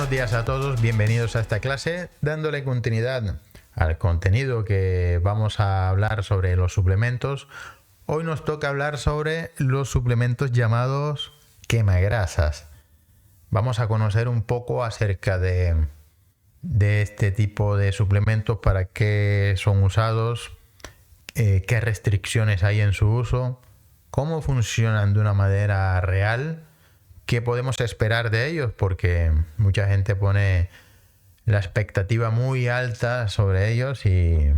Buenos días a todos, bienvenidos a esta clase, dándole continuidad al contenido que vamos a hablar sobre los suplementos. Hoy nos toca hablar sobre los suplementos llamados quemagrasas. Vamos a conocer un poco acerca de este tipo de suplementos, para qué son usados, qué restricciones hay en su uso, cómo funcionan de una manera real, qué podemos esperar de ellos, porque mucha gente pone la expectativa muy alta sobre ellos y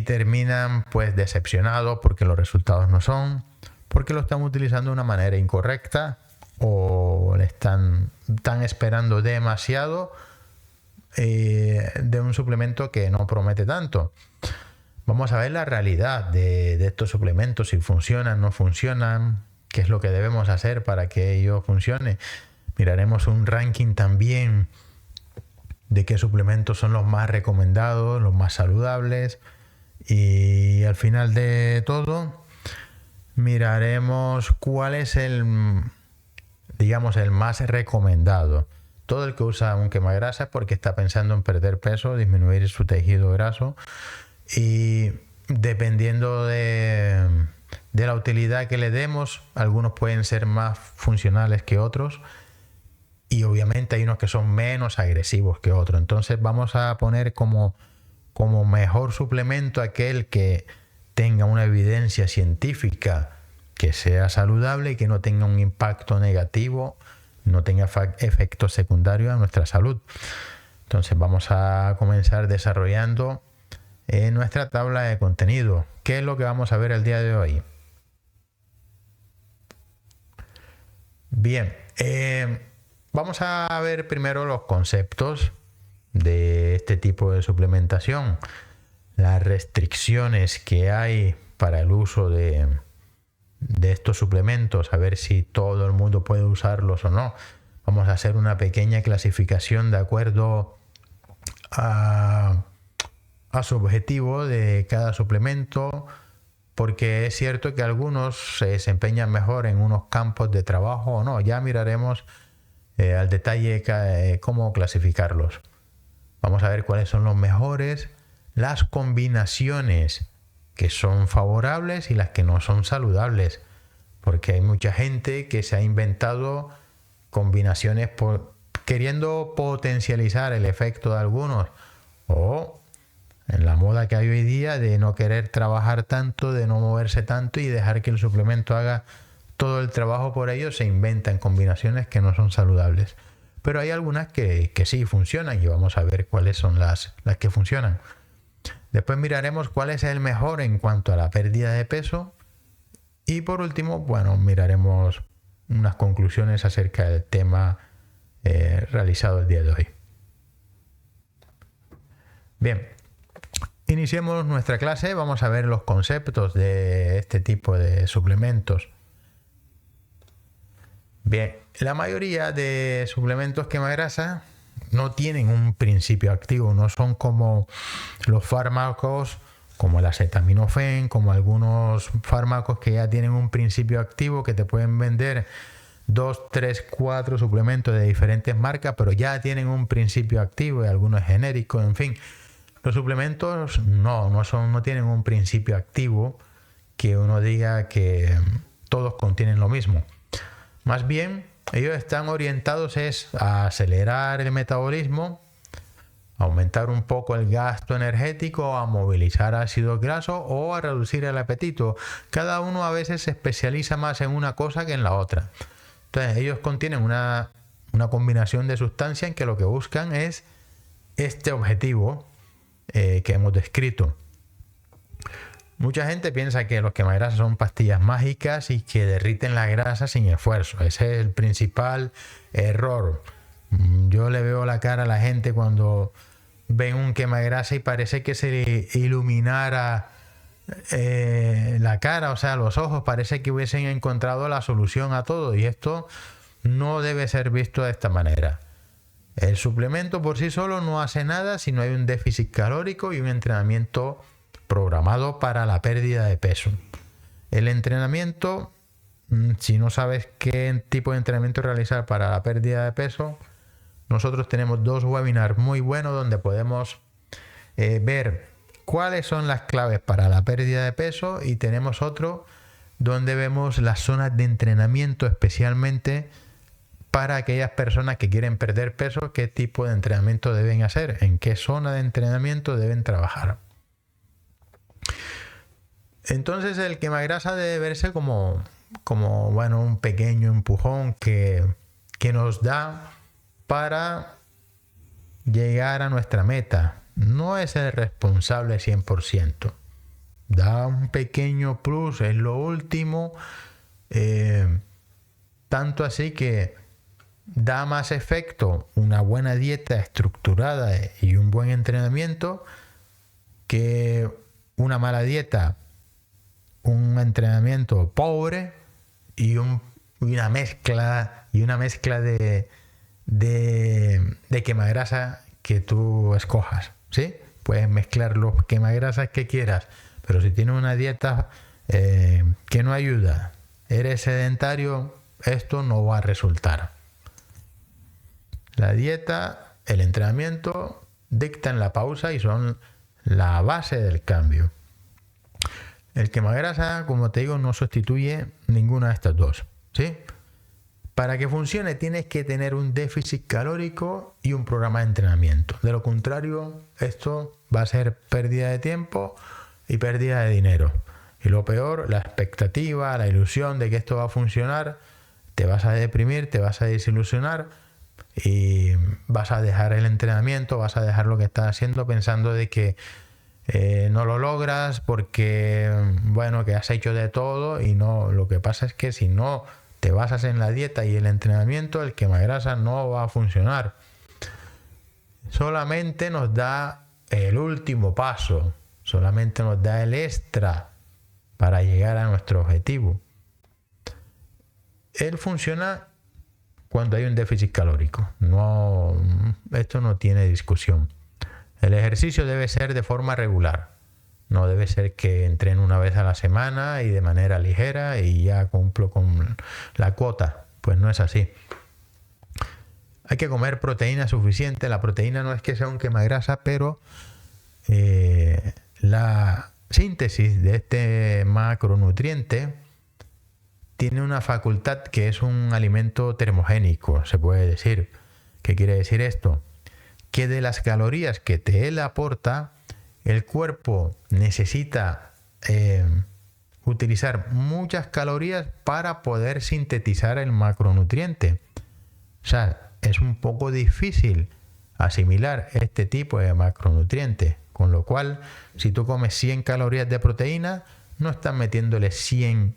terminan pues decepcionados porque los resultados no son, porque lo están utilizando de una manera incorrecta o le están esperando demasiado de un suplemento que no promete tanto. Vamos a ver la realidad de estos suplementos, si funcionan, no funcionan, qué es lo que debemos hacer para que ello funcione. Miraremos un ranking también de qué suplementos son los más recomendados, los más saludables, y al final de todo miraremos cuál es el más recomendado. Todo el que usa un quemagrasa es porque está pensando en perder peso, disminuir su tejido graso, y dependiendo de la utilidad que le demos, algunos pueden ser más funcionales que otros, y obviamente hay unos que son menos agresivos que otros. Entonces vamos a poner como mejor suplemento aquel que tenga una evidencia científica, que sea saludable y que no tenga un impacto negativo, no tenga efectos secundarios a nuestra salud. Entonces vamos a comenzar desarrollando nuestra tabla de contenido. ¿Qué es lo que vamos a ver el día de hoy? Bien, vamos a ver primero los conceptos de este tipo de suplementación, las restricciones que hay para el uso de estos suplementos, a ver si todo el mundo puede usarlos o no. Vamos a hacer una pequeña clasificación de acuerdo a su objetivo de cada suplemento, porque es cierto que algunos se desempeñan mejor en unos campos de trabajo o no. Ya miraremos al detalle cómo clasificarlos. Vamos a ver cuáles son los mejores, las combinaciones que son favorables y las que no son saludables, porque hay mucha gente que se ha inventado combinaciones queriendo potencializar el efecto de algunos, o en la moda que hay hoy día de no querer trabajar tanto, de no moverse tanto y dejar que el suplemento haga todo el trabajo por ellos, se inventan combinaciones que no son saludables. Pero hay algunas que sí funcionan, y vamos a ver cuáles son las que funcionan. Después miraremos cuál es el mejor en cuanto a la pérdida de peso. Y por último, miraremos unas conclusiones acerca del tema realizado el día de hoy. Bien, iniciemos nuestra clase. Vamos a ver los conceptos de este tipo de suplementos. Bien, la mayoría de suplementos quemagrasa no tienen un principio activo, no son como los fármacos, como el acetaminofén, como algunos fármacos que ya tienen un principio activo, que te pueden vender 2, 3, 4 suplementos de diferentes marcas, pero ya tienen un principio activo, y algunos genéricos, en fin. Los suplementos no tienen un principio activo que uno diga que todos contienen lo mismo. Más bien, ellos están orientados a acelerar el metabolismo, aumentar un poco el gasto energético, a movilizar ácidos grasos o a reducir el apetito. Cada uno a veces se especializa más en una cosa que en la otra. Entonces, ellos contienen una combinación de sustancias en que lo que buscan es este objetivo que hemos descrito. Mucha gente piensa que los quemagrasas son pastillas mágicas y que derriten la grasa sin esfuerzo. Ese es el principal error. Yo le veo la cara a la gente cuando ven un quemagrasa y parece que se le iluminara la cara, o sea, los ojos, parece que hubiesen encontrado la solución a todo, y esto no debe ser visto de esta manera. El suplemento por sí solo no hace nada si no hay un déficit calórico y un entrenamiento programado para la pérdida de peso. El entrenamiento, si no sabes qué tipo de entrenamiento realizar para la pérdida de peso, nosotros tenemos 2 webinars muy buenos donde podemos ver cuáles son las claves para la pérdida de peso, y tenemos otro donde vemos las zonas de entrenamiento especialmente para aquellas personas que quieren perder peso, qué tipo de entrenamiento deben hacer, en qué zona de entrenamiento deben trabajar. Entonces el quemagrasa debe verse como bueno, un pequeño empujón que nos da para llegar a nuestra meta. No es el responsable 100%. Da un pequeño plus, es lo último. Tanto así que da más efecto una buena dieta estructurada y un buen entrenamiento que una mala dieta, un entrenamiento pobre y una mezcla de quemagrasa que tú escojas, ¿sí? Puedes mezclar los quemagrasas que quieras, pero si tienes una dieta que no ayuda, eres sedentario, esto no va a resultar. La dieta, el entrenamiento dictan la pausa y son la base del cambio. El quemagrasa, como te digo, no sustituye ninguna de estas dos, ¿sí? Para que funcione tienes que tener un déficit calórico y un programa de entrenamiento. De lo contrario, esto va a ser pérdida de tiempo y pérdida de dinero. Y lo peor, la expectativa, la ilusión de que esto va a funcionar, te vas a deprimir, te vas a desilusionar y vas a dejar el entrenamiento, vas a dejar lo que estás haciendo pensando de que no lo logras porque, bueno, que has hecho de todo. Y no, lo que pasa es que si no te basas en la dieta y el entrenamiento, el quemagrasa no va a funcionar. Solamente nos da el último paso, solamente nos da el extra para llegar a nuestro objetivo. Él funciona cuando hay un déficit calórico. No, esto no tiene discusión. El ejercicio debe ser de forma regular. No debe ser que entrene una vez a la semana y de manera ligera y ya cumplo con la cuota. Pues no es así. Hay que comer proteína suficiente. La proteína no es que sea un quemagrasa, pero la síntesis de este macronutriente tiene una facultad que es un alimento termogénico, se puede decir. ¿Qué quiere decir esto? Que de las calorías que él aporta, el cuerpo necesita utilizar muchas calorías para poder sintetizar el macronutriente. O sea, es un poco difícil asimilar este tipo de macronutriente, con lo cual, si tú comes 100 calorías de proteína, no estás metiéndole 100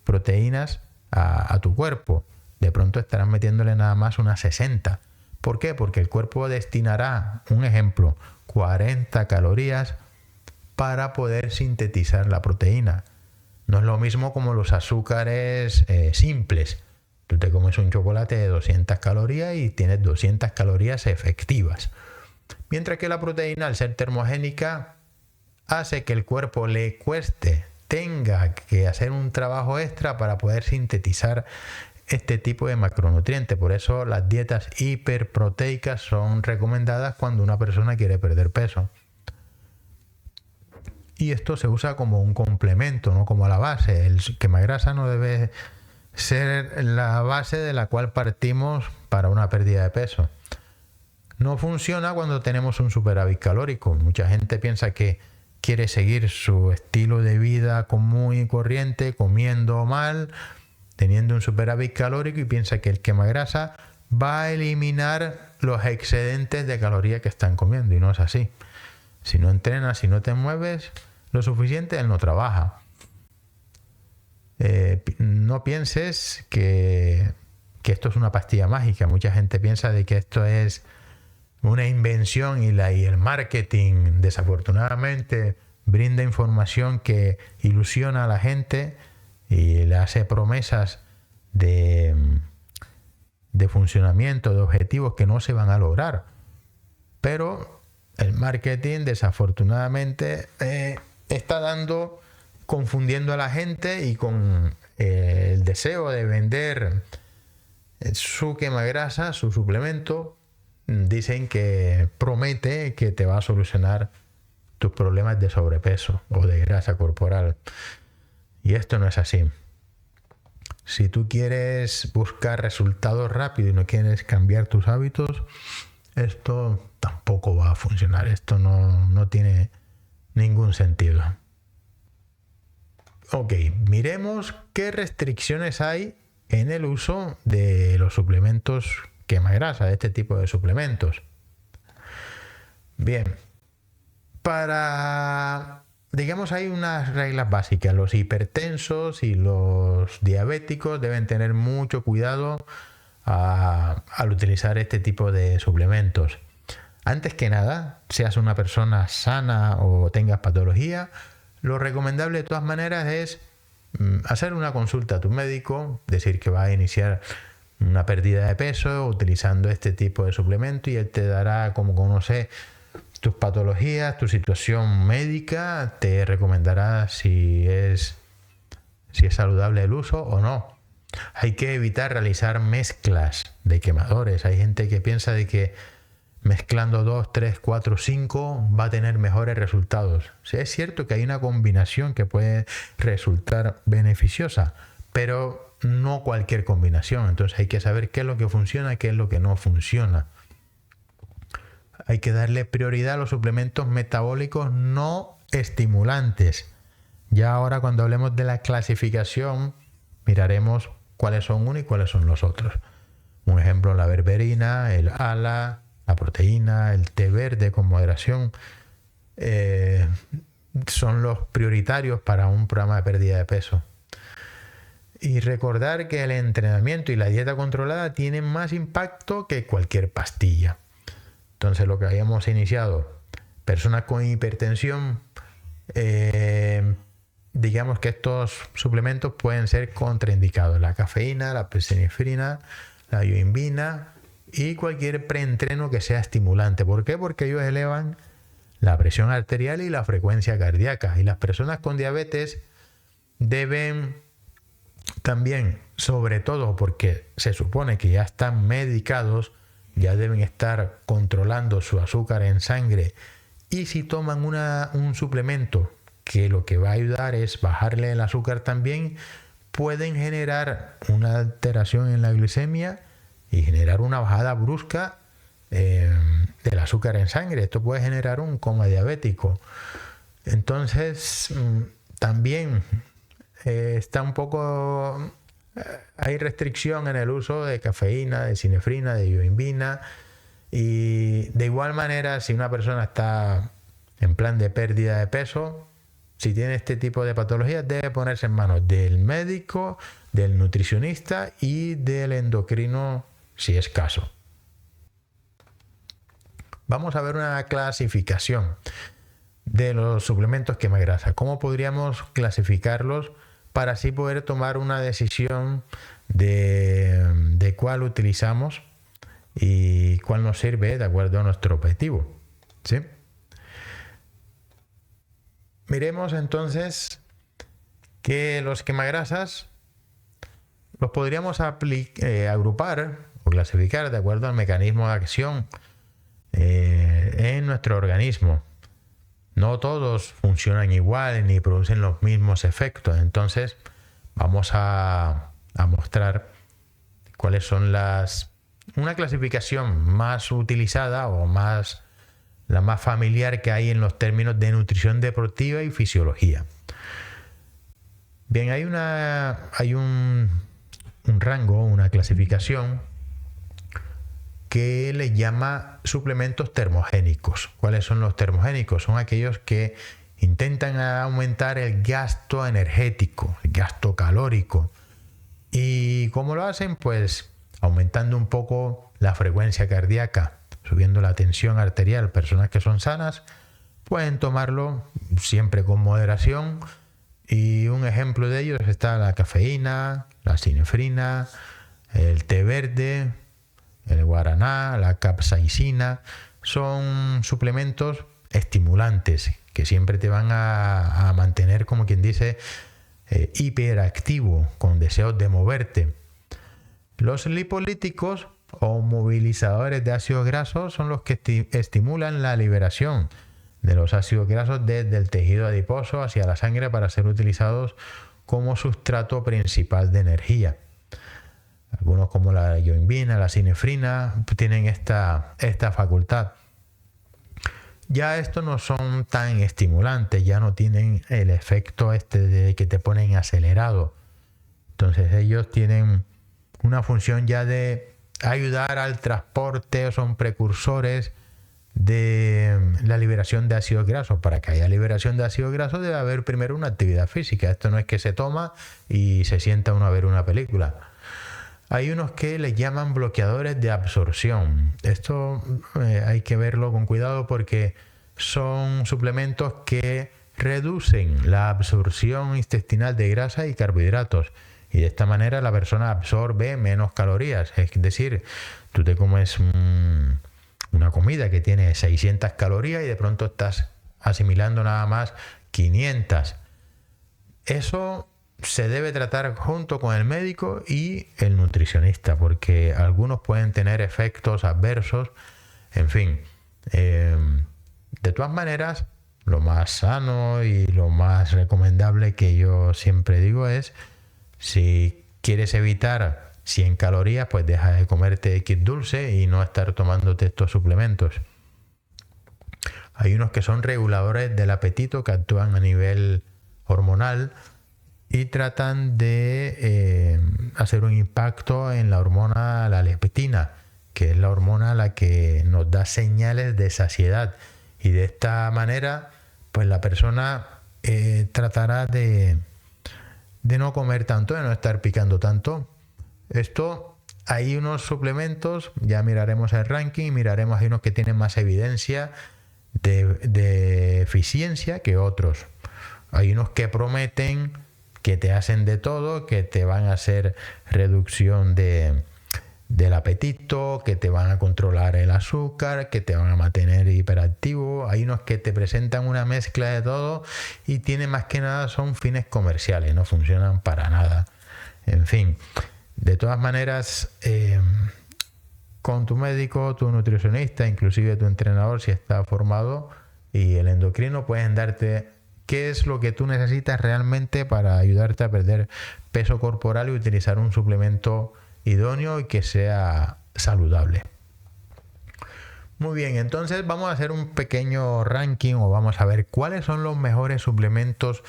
proteínas a tu cuerpo. De pronto estarás metiéndole nada más unas 60. ¿Por qué? Porque el cuerpo destinará, un ejemplo, 40 calorías para poder sintetizar la proteína. No es lo mismo como los azúcares simples. Tú te comes un chocolate de 200 calorías y tienes 200 calorías efectivas. Mientras que la proteína, al ser termogénica, hace que el cuerpo le cueste, tenga que hacer un trabajo extra para poder sintetizar este tipo de macronutrientes. Por eso las dietas hiperproteicas son recomendadas cuando una persona quiere perder peso. Y esto se usa como un complemento, no como la base. El quemagrasa no debe ser la base de la cual partimos para una pérdida de peso. No funciona cuando tenemos un superávit calórico. Mucha gente piensa que quiere seguir su estilo de vida común y corriente, comiendo mal, teniendo un superávit calórico, y piensa que el quemagrasa va a eliminar los excedentes de calorías que están comiendo, y no es así. Si no entrenas, si no te mueves lo suficiente, él no trabaja. No pienses que esto es una pastilla mágica. Mucha gente piensa de que esto es una invención y el marketing desafortunadamente brinda información que ilusiona a la gente y le hace promesas de funcionamiento, de objetivos que no se van a lograr. Pero el marketing desafortunadamente está confundiendo a la gente, y con el deseo de vender su quemagrasa, su suplemento, dicen que promete que te va a solucionar tus problemas de sobrepeso o de grasa corporal. Y esto no es así. Si tú quieres buscar resultados rápidos y no quieres cambiar tus hábitos, esto tampoco va a funcionar. Esto no tiene ningún sentido. Ok, miremos qué restricciones hay en el uso de los suplementos quemagrasa, de este tipo de suplementos. Bien, digamos, hay unas reglas básicas. Los hipertensos y los diabéticos deben tener mucho cuidado al utilizar este tipo de suplementos. Antes que nada, seas una persona sana o tengas patología, lo recomendable de todas maneras es hacer una consulta a tu médico, decir que vas a iniciar una pérdida de peso utilizando este tipo de suplemento, y él te dará, como conoce tus patologías, tu situación médica, te recomendará si es saludable el uso o no. Hay que evitar realizar mezclas de quemadores. Hay gente que piensa de que mezclando 2, 3, 4, 5 va a tener mejores resultados. Sí, es cierto que hay una combinación que puede resultar beneficiosa, pero no cualquier combinación. Entonces hay que saber qué es lo que funciona y qué es lo que no funciona. Hay que darle prioridad a los suplementos metabólicos no estimulantes. Ya ahora, cuando hablemos de la clasificación, miraremos cuáles son uno y cuáles son los otros. Un ejemplo, la berberina, el ALA, la proteína, el té verde con moderación, son los prioritarios para un programa de pérdida de peso. Y recordar que el entrenamiento y la dieta controlada tienen más impacto que cualquier pastilla. Entonces, lo que habíamos iniciado, personas con hipertensión, digamos que estos suplementos pueden ser contraindicados. La cafeína, la epinefrina, la yohimbina y cualquier preentreno que sea estimulante. ¿Por qué? Porque ellos elevan la presión arterial y la frecuencia cardíaca. Y las personas con diabetes deben también, sobre todo porque se supone que ya están medicados, ya deben estar controlando su azúcar en sangre, y si toman un suplemento que lo que va a ayudar es bajarle el azúcar también, pueden generar una alteración en la glicemia y generar una bajada brusca del azúcar en sangre. Esto puede generar un coma diabético. Entonces, también está un poco... hay restricción en el uso de cafeína, de epinefrina, de yohimbina, y de igual manera, si una persona está en plan de pérdida de peso, si tiene este tipo de patologías, debe ponerse en manos del médico, del nutricionista y del endocrino, si es caso. Vamos a ver una clasificación de los suplementos quemagrasa. ¿Cómo podríamos clasificarlos para así poder tomar una decisión de cuál utilizamos y cuál nos sirve de acuerdo a nuestro objetivo? ¿Sí? Miremos entonces que los quemagrasas los podríamos agrupar o clasificar de acuerdo al mecanismo de acción en nuestro organismo. No todos funcionan igual ni producen los mismos efectos. Entonces vamos a mostrar cuáles son una clasificación más utilizada o la más familiar que hay en los términos de nutrición deportiva y fisiología. Bien, hay un rango, una clasificación que le llama suplementos termogénicos. ¿Cuáles son los termogénicos? Son aquellos que intentan aumentar el gasto energético, el gasto calórico. ¿Y cómo lo hacen? Pues aumentando un poco la frecuencia cardíaca, subiendo la tensión arterial. Personas que son sanas pueden tomarlo siempre con moderación, y un ejemplo de ellos está la cafeína, la epinefrina, el té verde, el guaraná, la capsaicina. Son suplementos estimulantes que siempre te van a mantener, como quien dice, hiperactivo, con deseos de moverte. Los lipolíticos o movilizadores de ácidos grasos son los que estimulan la liberación de los ácidos grasos desde el tejido adiposo hacia la sangre para ser utilizados como sustrato principal de energía. Algunos, como la yoimbina, la sinefrina, tienen esta facultad. Ya estos no son tan estimulantes, ya no tienen el efecto de que te ponen acelerado. Entonces ellos tienen una función ya de ayudar al transporte, o son precursores de la liberación de ácidos grasos. Para que haya liberación de ácidos grasos debe haber primero una actividad física. Esto no es que se toma y se sienta uno a ver una película. Hay unos que les llaman bloqueadores de absorción. Esto hay que verlo con cuidado porque son suplementos que reducen la absorción intestinal de grasa y carbohidratos. Y de esta manera la persona absorbe menos calorías. Es decir, tú te comes una comida que tiene 600 calorías y de pronto estás asimilando nada más 500. Eso se debe tratar junto con el médico y el nutricionista, porque algunos pueden tener efectos adversos. En fin, de todas maneras, lo más sano y lo más recomendable que yo siempre digo es, si quieres evitar 100 calorías, pues deja de comerte X dulce y no estar tomándote estos suplementos. Hay unos que son reguladores del apetito, que actúan a nivel hormonal y tratan de hacer un impacto en la hormona, la leptina, que es la hormona la que nos da señales de saciedad. Y de esta manera, pues la persona tratará de no comer tanto, de no estar picando tanto. Esto, hay unos suplementos, ya miraremos el ranking, miraremos, hay unos que tienen más evidencia de eficiencia que otros. Hay unos que prometen que te hacen de todo, que te van a hacer reducción del apetito, que te van a controlar el azúcar, que te van a mantener hiperactivo. Hay unos que te presentan una mezcla de todo y tienen, más que nada, son fines comerciales, no funcionan para nada. En fin, de todas maneras, con tu médico, tu nutricionista, inclusive tu entrenador, si está formado, y el endocrino, pueden darte qué es lo que tú necesitas realmente para ayudarte a perder peso corporal y utilizar un suplemento idóneo y que sea saludable. Muy bien, entonces vamos a hacer un pequeño ranking, o vamos a ver cuáles son los mejores suplementos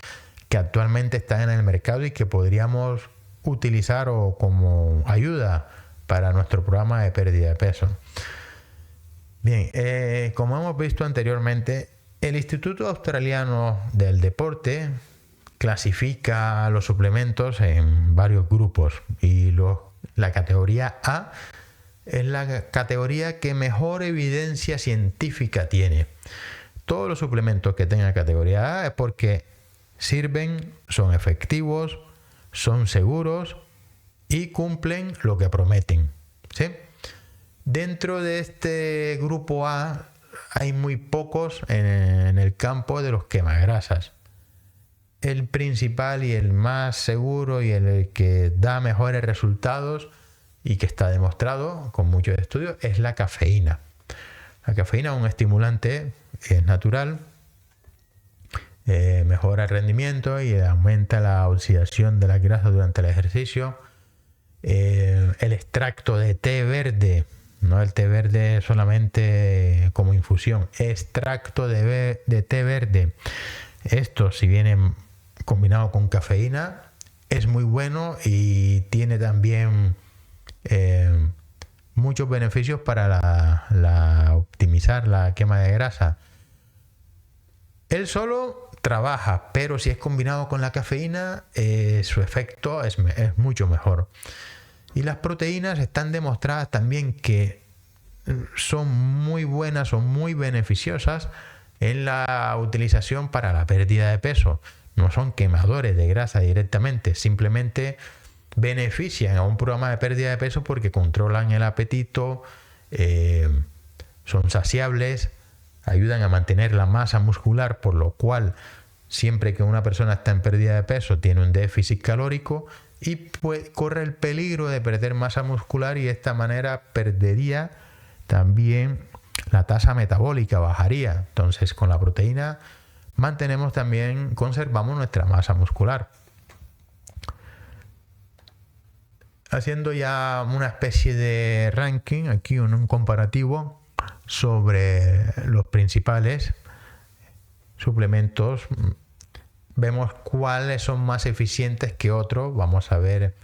que actualmente están en el mercado y que podríamos utilizar o como ayuda para nuestro programa de pérdida de peso. Bien, como hemos visto anteriormente, el Instituto Australiano del Deporte clasifica los suplementos en varios grupos y la categoría A es la categoría que mejor evidencia científica tiene. Todos los suplementos que tengan categoría A es porque sirven, son efectivos, son seguros y cumplen lo que prometen, ¿sí? Dentro de este grupo A hay muy pocos en el campo de los quemagrasas. El principal y el más seguro y el que da mejores resultados y que está demostrado con muchos estudios es la cafeína. La cafeína es un estimulante, es natural, mejora el rendimiento y aumenta la oxidación de las grasas durante el ejercicio. El extracto de té verde, no el té verde solamente como infusión, extracto de té verde. Esto, si viene combinado con cafeína, es muy bueno y tiene también muchos beneficios para optimizar la quema de grasa. Él solo trabaja, pero si es combinado con la cafeína, su efecto es mucho mejor. Y las proteínas están demostradas también que son muy buenas, son muy beneficiosas en la utilización para la pérdida de peso. No son quemadores de grasa directamente, simplemente benefician a un programa de pérdida de peso porque controlan el apetito, son saciables, ayudan a mantener la masa muscular, por lo cual siempre que una persona está en pérdida de peso tiene un déficit calórico y corre el peligro de perder masa muscular y de esta manera perdería también la tasa metabólica, bajaría. Entonces con la proteína conservamos nuestra masa muscular. Haciendo ya una especie de ranking, aquí un comparativo sobre los principales suplementos, vemos cuáles son más eficientes que otros. Vamos a ver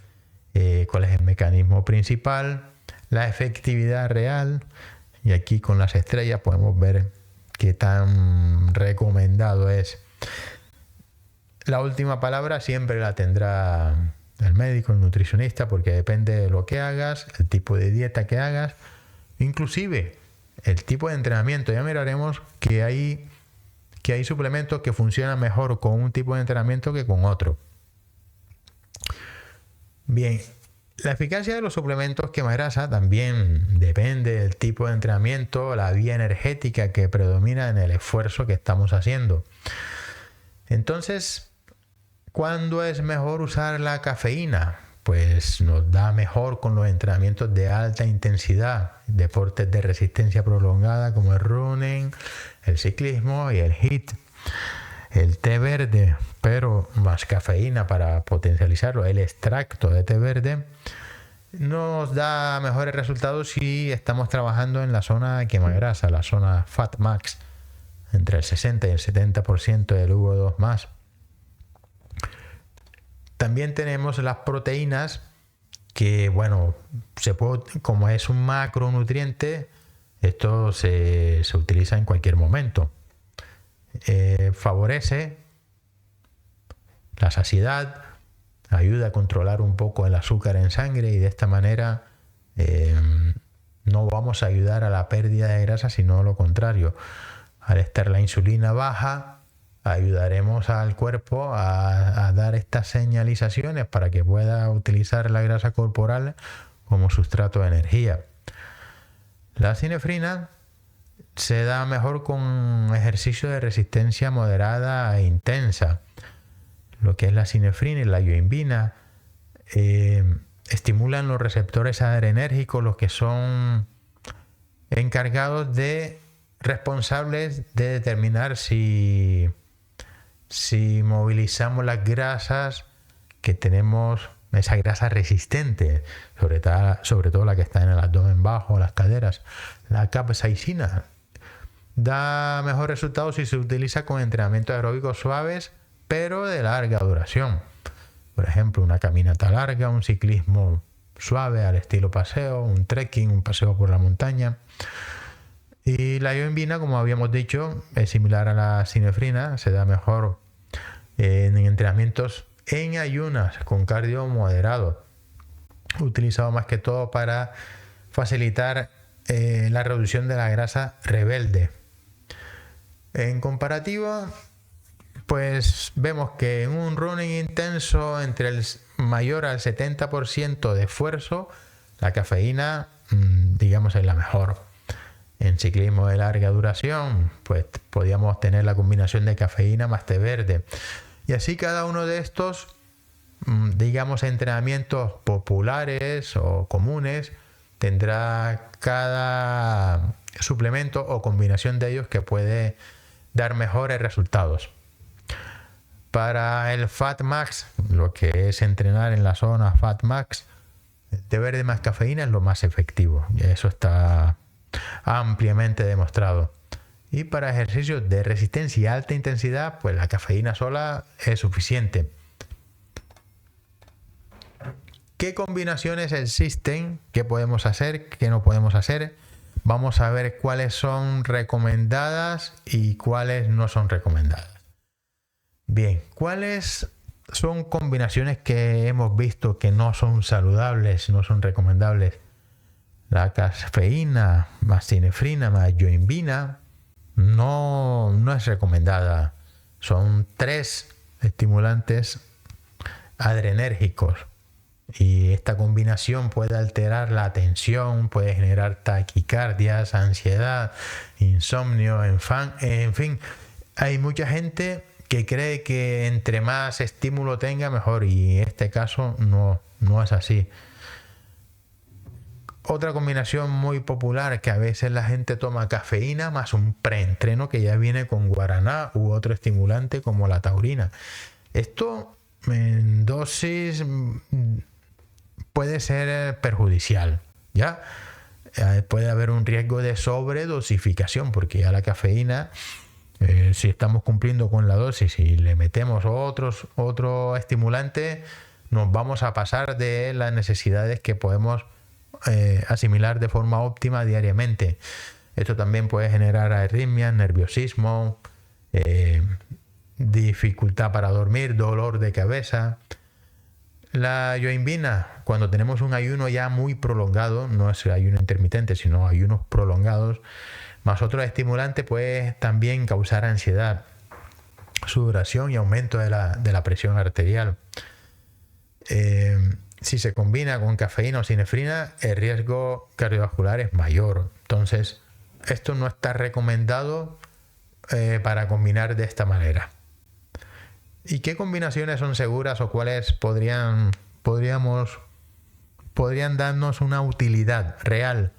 cuál es el mecanismo principal, la efectividad real, y aquí con las estrellas podemos ver qué tan recomendado es. La última palabra siempre la tendrá el médico, el nutricionista, porque depende de lo que hagas, el tipo de dieta que hagas, inclusive el tipo de entrenamiento. Ya miraremos que hay suplementos que funcionan mejor con un tipo de entrenamiento que con otro. Bien, la eficacia de los suplementos quema grasa también depende del tipo de entrenamiento, la vía energética que predomina en el esfuerzo que estamos haciendo. Entonces, ¿cuándo es mejor usar la cafeína? Pues nos da mejor con los entrenamientos de alta intensidad, deportes de resistencia prolongada como el running, el ciclismo y el HIIT. El té verde, pero más cafeína para potencializarlo, el extracto de té verde, nos da mejores resultados si estamos trabajando en la zona quemagrasa, la zona Fat Max, entre el 60 y el 70% del VO2 más. También tenemos las proteínas que, bueno, como es un macronutriente, esto se utiliza en cualquier momento. Favorece la saciedad, ayuda a controlar un poco el azúcar en sangre y de esta manera no vamos a ayudar a la pérdida de grasa, sino lo contrario. Al estar la insulina baja, ayudaremos al cuerpo a dar estas señalizaciones para que pueda utilizar la grasa corporal como sustrato de energía. La sinefrina se da mejor con ejercicio de resistencia moderada e intensa. Lo que es la sinefrina y la yoimbina estimulan los receptores adrenérgicos, los que son responsables de determinar si movilizamos las grasas que tenemos, esa grasa resistente, sobre todo la que está en el abdomen bajo, las caderas. La capsaicina da mejor resultado si se utiliza con entrenamientos aeróbicos suaves, pero de larga duración. Por ejemplo, una caminata larga, un ciclismo suave al estilo paseo, un trekking, un paseo por la montaña. Y la yoimbina, como habíamos dicho, es similar a la sinefrina, se da mejor en entrenamientos en ayunas con cardio moderado, utilizado más que todo para facilitar la reducción de la grasa rebelde. En comparativa, pues vemos que en un running intenso entre el mayor al 70% de esfuerzo, la cafeína, digamos, es la mejor. En ciclismo de larga duración, pues podríamos tener la combinación de cafeína más té verde. Y así cada uno de estos, digamos, entrenamientos populares o comunes, tendrá cada suplemento o combinación de ellos que puede dar mejores resultados. Para el Fat Max, lo que es entrenar en la zona Fat Max, el té verde más cafeína es lo más efectivo. Y eso está ampliamente demostrado. Y para ejercicios de resistencia y alta intensidad, pues la cafeína sola es suficiente. ¿Qué combinaciones existen? ¿Qué podemos hacer? ¿Qué no podemos hacer? Vamos a ver cuáles son recomendadas y cuáles no son recomendadas. Bien, ¿cuáles son combinaciones que hemos visto que no son saludables, no son recomendables? La cafeína más sinefrina más yoimbina no es recomendada. Son 3 estimulantes adrenérgicos y esta combinación puede alterar la atención, puede generar taquicardias, ansiedad, insomnio, en fin. Hay mucha gente que cree que entre más estímulo tenga, mejor. Y en este caso no es así. Otra combinación muy popular que a veces la gente toma cafeína más un preentreno que ya viene con guaraná u otro estimulante como la taurina. Esto en dosis puede ser perjudicial, ¿ya? Puede haber un riesgo de sobredosificación porque ya la cafeína, si estamos cumpliendo con la dosis y le metemos otro estimulante, nos vamos a pasar de las necesidades que podemos asimilar de forma óptima diariamente. Esto también puede generar arritmias, nerviosismo, dificultad para dormir, dolor de cabeza. La yoimbina, cuando tenemos un ayuno ya muy prolongado, no es ayuno intermitente, sino ayunos prolongados, más otros estimulantes, puede también causar ansiedad, sudoración y aumento de la presión arterial. Si se combina con cafeína o sinefrina, el riesgo cardiovascular es mayor. Entonces, esto no está recomendado para combinar de esta manera. ¿Y qué combinaciones son seguras o cuáles podrían darnos una utilidad real?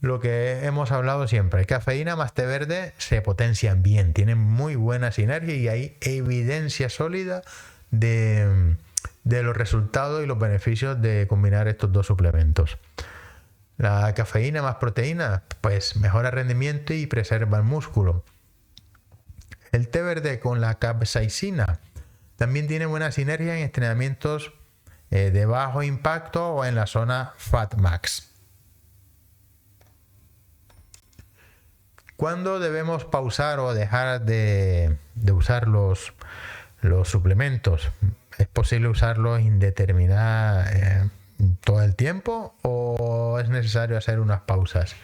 Lo que hemos hablado siempre, cafeína más té verde se potencian bien, tienen muy buena sinergia y hay evidencia sólida de los resultados y los beneficios de combinar estos dos suplementos. La cafeína más proteína, pues mejora rendimiento y preserva el músculo. El té verde con la capsaicina también tiene buena sinergia en entrenamientos de bajo impacto o en la zona Fat Max. ¿Cuándo debemos pausar o dejar de usar los suplementos? ¿Es posible usarlos indeterminada todo el tiempo o es necesario hacer unas pausas?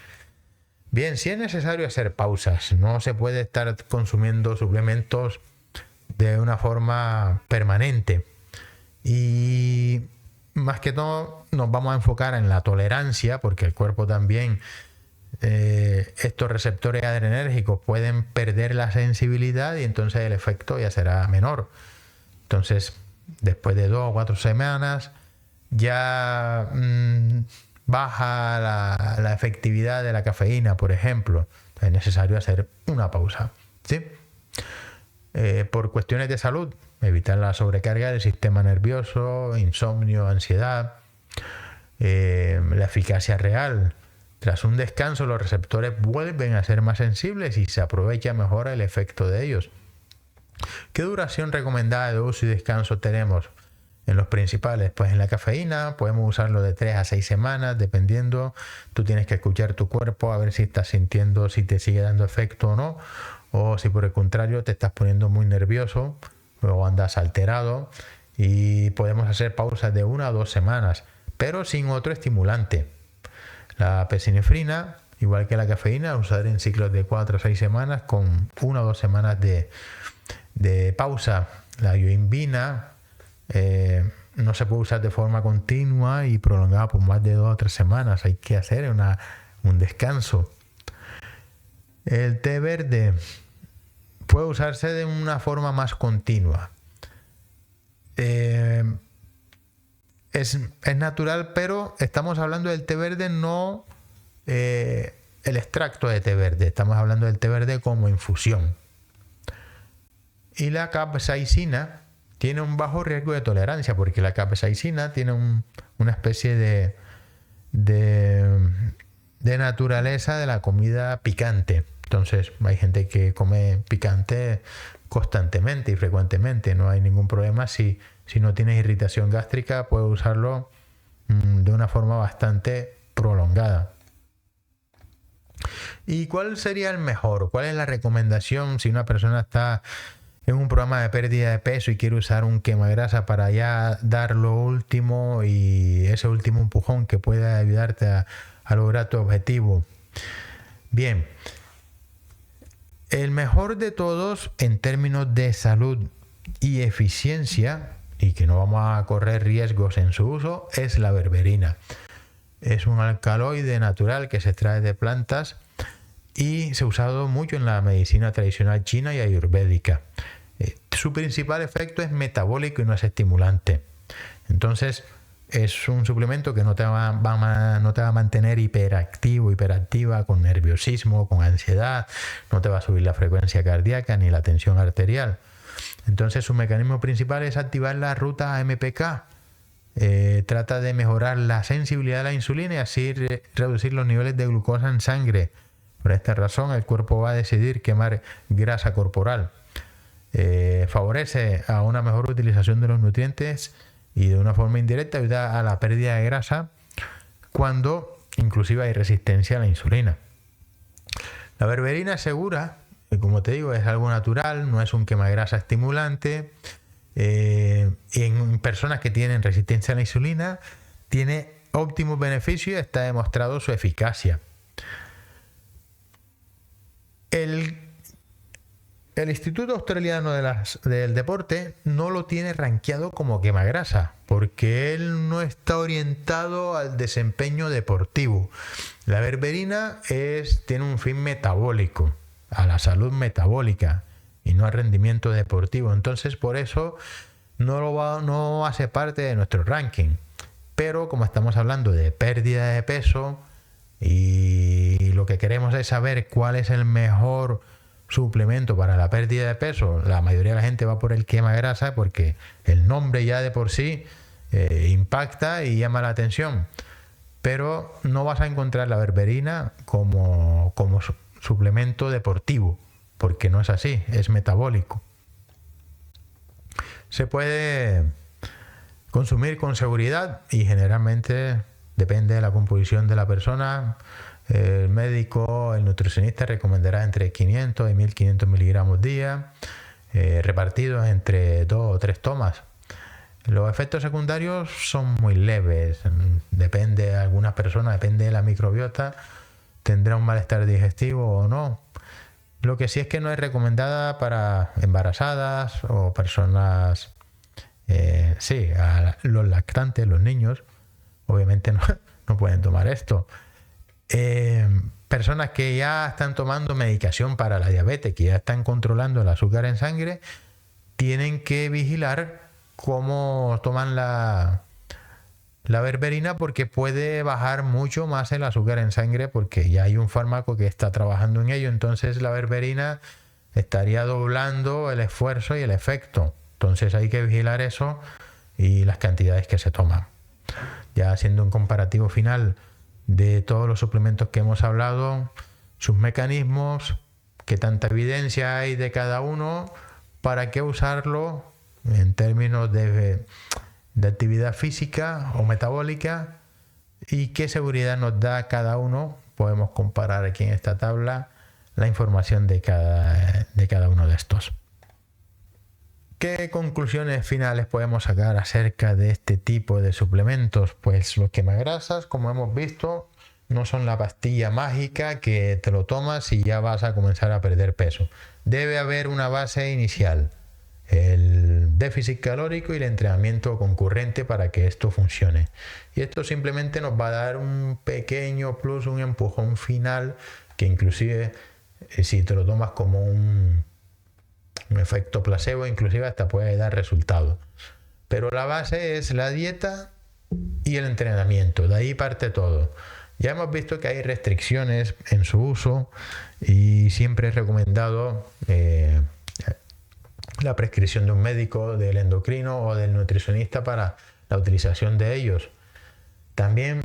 Bien, si es necesario hacer pausas, no se puede estar consumiendo suplementos de una forma permanente. Y más que todo nos vamos a enfocar en la tolerancia, porque el cuerpo también, estos receptores adrenérgicos pueden perder la sensibilidad y entonces el efecto ya será menor. Entonces, después de 2 o 4 semanas ya baja la efectividad de la cafeína, por ejemplo. Entonces es necesario hacer una pausa, ¿sí? Por cuestiones de salud, evitar la sobrecarga del sistema nervioso, insomnio, ansiedad. La eficacia real. Tras un descanso, los receptores vuelven a ser más sensibles y se aprovecha mejor el efecto de ellos. ¿Qué duración recomendada de uso y descanso tenemos en los principales? Pues en la cafeína podemos usarlo de 3 a 6 semanas, dependiendo. Tú tienes que escuchar tu cuerpo a ver si estás sintiendo, si te sigue dando efecto o no, o si por el contrario te estás poniendo muy nervioso o andas alterado, y podemos hacer pausas de 1 a 2 semanas, pero sin otro estimulante. La epinefrina, igual que la cafeína, usar en ciclos de 4 a 6 semanas con 1 o 2 semanas de pausa. La yoimbina no se puede usar de forma continua y prolongada por más de 2 o 3 semanas. Hay que hacer un descanso. El té verde puede usarse de una forma más continua. Es natural, pero estamos hablando del té verde, no el extracto de té verde. Estamos hablando del té verde como infusión. Y la capsaicina tiene un bajo riesgo de tolerancia, porque la capsaicina tiene una especie de naturaleza de la comida picante. Entonces hay gente que come picante constantemente y frecuentemente. No hay ningún problema. Si no tienes irritación gástrica, puedes usarlo de una forma bastante prolongada. ¿Y cuál sería el mejor? ¿Cuál es la recomendación si una persona está en un programa de pérdida de peso y quiere usar un quemagrasa para ya dar lo último y ese último empujón que pueda ayudarte a lograr tu objetivo? Bien, el mejor de todos en términos de salud y eficiencia, y que no vamos a correr riesgos en su uso, es la berberina. Es un alcaloide natural que se extrae de plantas y se ha usado mucho en la medicina tradicional china y ayurvédica. su principal efecto es metabólico y no es estimulante. Entonces, es un suplemento que no te va a mantener hiperactivo, hiperactiva, con nerviosismo, con ansiedad, no te va a subir la frecuencia cardíaca ni la tensión arterial. Entonces, su mecanismo principal es activar la ruta AMPK. Trata de mejorar la sensibilidad a la insulina y así reducir los niveles de glucosa en sangre. Por esta razón, el cuerpo va a decidir quemar grasa corporal. Favorece a una mejor utilización de los nutrientes y de una forma indirecta ayuda a la pérdida de grasa cuando inclusive hay resistencia a la insulina. La berberina es segura, como te digo, es algo natural, no es un quemagrasa estimulante. En personas que tienen resistencia a la insulina tiene óptimos beneficios y está demostrado su eficacia. El Instituto Australiano del Deporte no lo tiene rankeado como quemagrasa porque él no está orientado al desempeño deportivo. La berberina tiene un fin metabólico, a la salud metabólica y no al rendimiento deportivo. Entonces, por eso no hace parte de nuestro ranking. Pero como estamos hablando de pérdida de peso y lo que queremos es saber cuál es el mejor suplemento para la pérdida de peso, la mayoría de la gente va por el quemagrasa porque el nombre ya de por sí impacta y llama la atención. Pero no vas a encontrar la berberina como suplemento deportivo, porque no es así, es metabólico. Se puede consumir con seguridad y generalmente depende de la composición de la persona. El médico, el nutricionista recomendará entre 500 y 1500 miligramos día, repartidos entre 2 o 3 tomas. Los efectos secundarios son muy leves, depende de algunas personas, depende de la microbiota, tendrá un malestar digestivo o no. Lo que sí es que no es recomendada para embarazadas o personas, a los lactantes, los niños, obviamente no pueden tomar esto. Personas que ya están tomando medicación para la diabetes, que ya están controlando el azúcar en sangre, tienen que vigilar cómo toman la berberina porque puede bajar mucho más el azúcar en sangre porque ya hay un fármaco que está trabajando en ello. Entonces la berberina estaría doblando el esfuerzo y el efecto. Entonces hay que vigilar eso y las cantidades que se toman. Ya haciendo un comparativo final de todos los suplementos que hemos hablado, sus mecanismos, qué tanta evidencia hay de cada uno, para qué usarlo en términos de actividad física o metabólica y qué seguridad nos da cada uno. Podemos comparar aquí en esta tabla la información de cada uno de estos. ¿Qué conclusiones finales podemos sacar acerca de este tipo de suplementos? Pues los quemagrasas, como hemos visto, no son la pastilla mágica que te lo tomas y ya vas a comenzar a perder peso. Debe haber una base inicial, el déficit calórico y el entrenamiento concurrente para que esto funcione. Y esto simplemente nos va a dar un pequeño plus, un empujón final que inclusive si te lo tomas como un efecto placebo, inclusive hasta puede dar resultados. Pero la base es la dieta y el entrenamiento, de ahí parte todo. Ya hemos visto que hay restricciones en su uso y siempre es recomendado la prescripción de un médico, del endocrino o del nutricionista para la utilización de ellos. También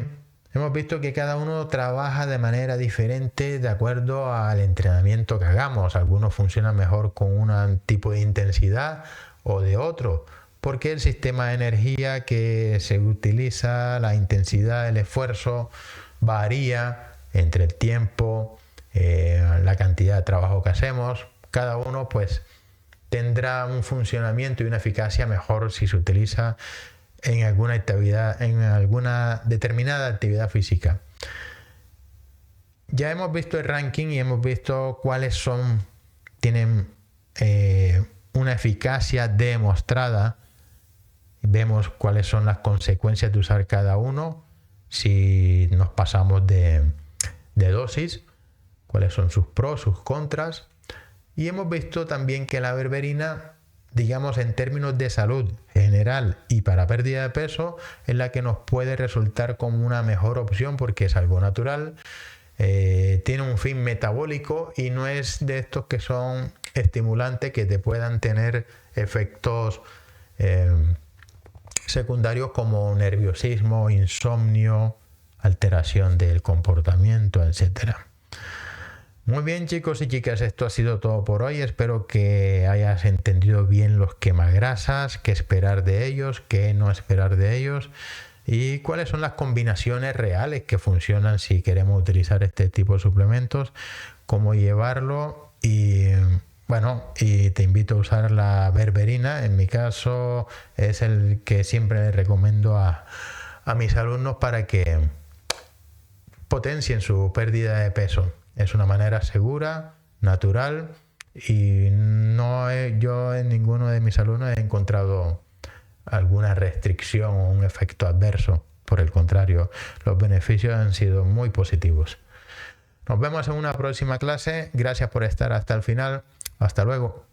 hemos visto que cada uno trabaja de manera diferente de acuerdo al entrenamiento que hagamos. Algunos funcionan mejor con un tipo de intensidad o de otro, porque el sistema de energía que se utiliza, la intensidad, el esfuerzo, varía entre el tiempo, la cantidad de trabajo que hacemos. Cada uno pues tendrá un funcionamiento y una eficacia mejor si se utiliza en alguna actividad, en alguna determinada actividad física. Ya hemos visto el ranking y hemos visto cuáles tienen una eficacia demostrada. Vemos cuáles son las consecuencias de usar cada uno si nos pasamos de dosis, cuáles son sus pros, sus contras. Y hemos visto también que la berberina digamos, en términos de salud general y para pérdida de peso, es la que nos puede resultar como una mejor opción porque es algo natural, tiene un fin metabólico y no es de estos que son estimulantes que te puedan tener efectos secundarios como nerviosismo, insomnio, alteración del comportamiento, etcétera. Muy bien, chicos y chicas, esto ha sido todo por hoy. Espero que hayas entendido bien los quemagrasas, qué esperar de ellos, qué no esperar de ellos y cuáles son las combinaciones reales que funcionan si queremos utilizar este tipo de suplementos, cómo llevarlo y bueno, y te invito a usar la berberina. En mi caso es el que siempre recomiendo a mis alumnos para que potencien su pérdida de peso. Es una manera segura, natural y yo en ninguno de mis alumnos he encontrado alguna restricción o un efecto adverso. Por el contrario, los beneficios han sido muy positivos. Nos vemos en una próxima clase. Gracias por estar hasta el final. Hasta luego.